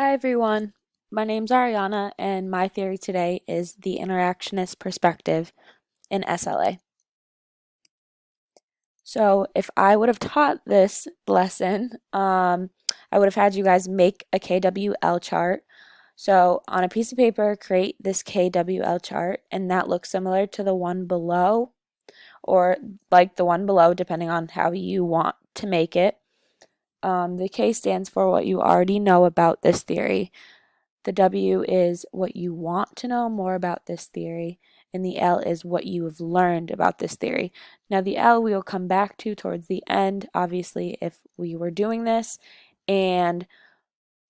Hi everyone, my name's Ariana and my theory today is the interactionist perspective in SLA. So if I would have taught this lesson, I would have had you guys make a KWL chart. So on a piece of paper, create this KWL chart and that looks similar to the one below or like the one below depending on how you want to make it. The K stands for what you already know about this theory. The W is what you want to know more about this theory, and the L is what you have learned about this theory. Now, the L we will come back to towards the end, obviously, if we were doing this. And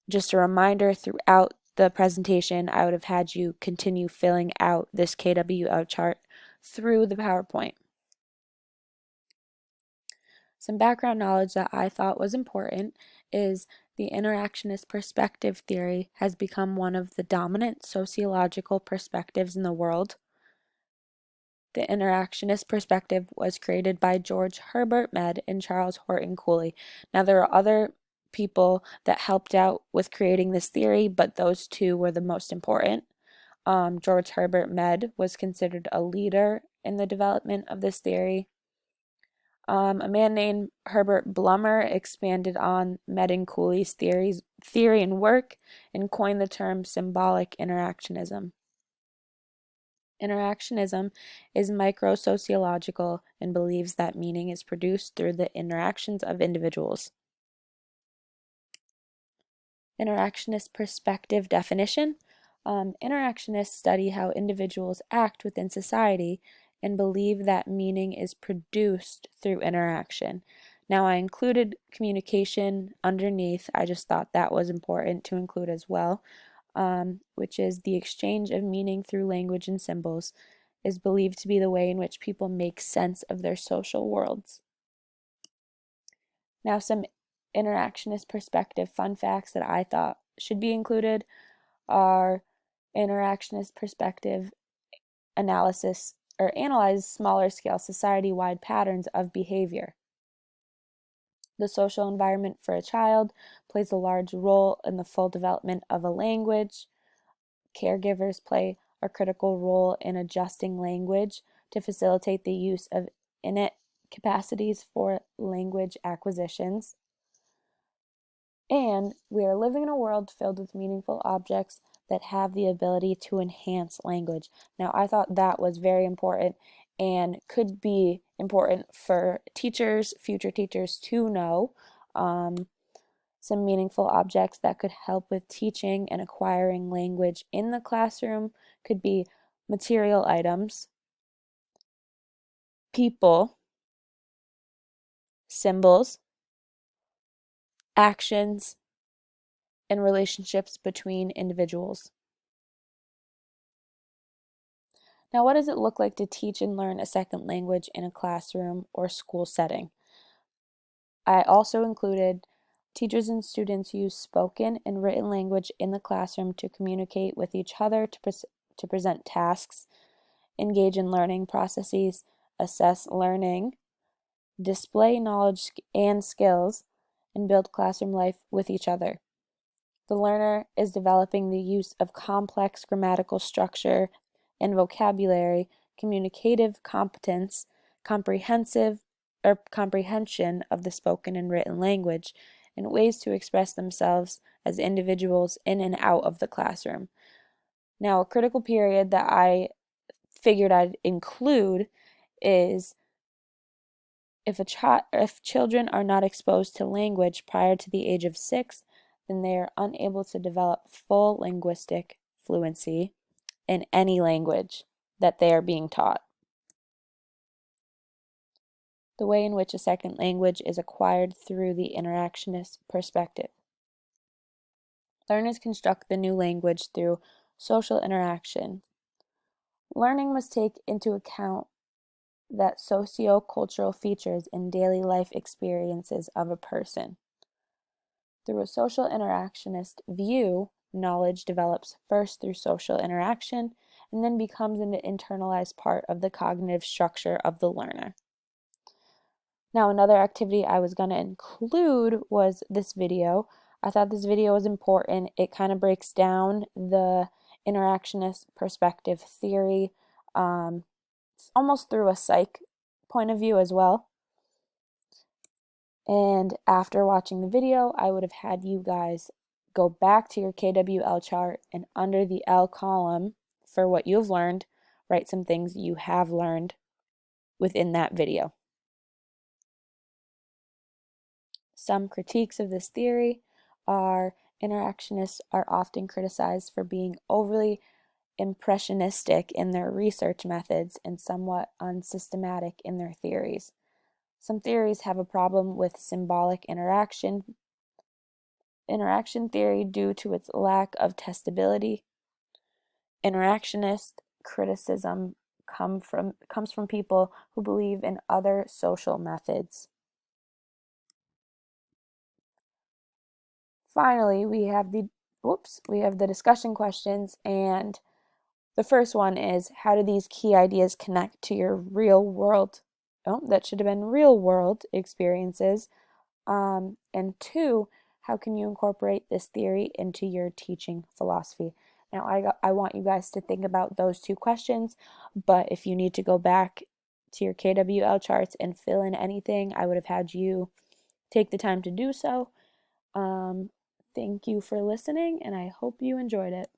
just a reminder throughout the presentation, I would have had you continue filling out this KWL chart through the PowerPoint. Some background knowledge that I thought was important is the interactionist perspective theory has become one of the dominant sociological perspectives in the world. The interactionist perspective was created by George Herbert Mead and Charles Horton Cooley. Now, there are other people that helped out with creating this theory, but those two were the most important. George Herbert Mead was considered a leader in the development of this theory. A man named Herbert Blumer expanded on Mead and Cooley's theory and work and coined the term symbolic interactionism. Interactionism is micro-sociological and believes that meaning is produced through the interactions of individuals. Interactionist perspective definition. Interactionists study how individuals act within society and believe that meaning is produced through interaction. Now, I included communication underneath. I just thought that was important to include as well, which is the exchange of meaning through language and symbols is believed to be the way in which people make sense of their social worlds. Now, some interactionist perspective fun facts that I thought should be included are interactionist perspective analysis or analyze smaller scale society-wide patterns of behavior. The social environment for a child plays a large role in the full development of a language. Caregivers play a critical role in adjusting language to facilitate the use of innate capacities for language acquisitions. And we are living in a world filled with meaningful objects that have the ability to enhance language. Now, I thought that was very important and could be important for teachers, future teachers to know. Some meaningful objects that could help with teaching and acquiring language in the classroom could be material items, people, symbols, actions, and relationships between individuals. Now, what does it look like to teach and learn a second language in a classroom or school setting? I also included teachers and students use spoken and written language in the classroom to communicate with each other, to present tasks, engage in learning processes, assess learning, display knowledge and skills, and build classroom life with each other. The learner is developing the use of complex grammatical structure and vocabulary, communicative competence, comprehension of the spoken and written language, and ways to express themselves as individuals in and out of the classroom. Now, a critical period that I figured I'd include is if children are not exposed to language prior to the age of 6, then they are unable to develop full linguistic fluency in any language that they are being taught. The way in which a second language is acquired through the interactionist perspective. Learners construct the new language through social interaction. Learning must take into account that socio-cultural features and daily life experiences of a person. Through a social interactionist view, knowledge develops first through social interaction and then becomes an internalized part of the cognitive structure of the learner. Now, another activity I was going to include was this video. I thought this video was important. It kind of breaks down the interactionist perspective theory, um, almost through a psych point of view as well. And after watching the video, I would have had you guys go back to your KWL chart and under the L column for what you've learned, write some things you have learned within that video. Some critiques of this theory are interactionists are often criticized for being overly impressionistic in their research methods and somewhat unsystematic in their theories. Some theories have a problem with symbolic interaction theory due to its lack of testability. Interactionist criticism comes from people who believe in other social methods. Finally, we have the discussion questions, and the first one is, how do these key ideas connect to your real world? Oh, that should have been real world experiences. And two, how can you incorporate this theory into your teaching philosophy? Now, I want you guys to think about those two questions, but if you need to go back to your KWL charts and fill in anything, I would have had you take the time to do so. Thank you for listening, and I hope you enjoyed it.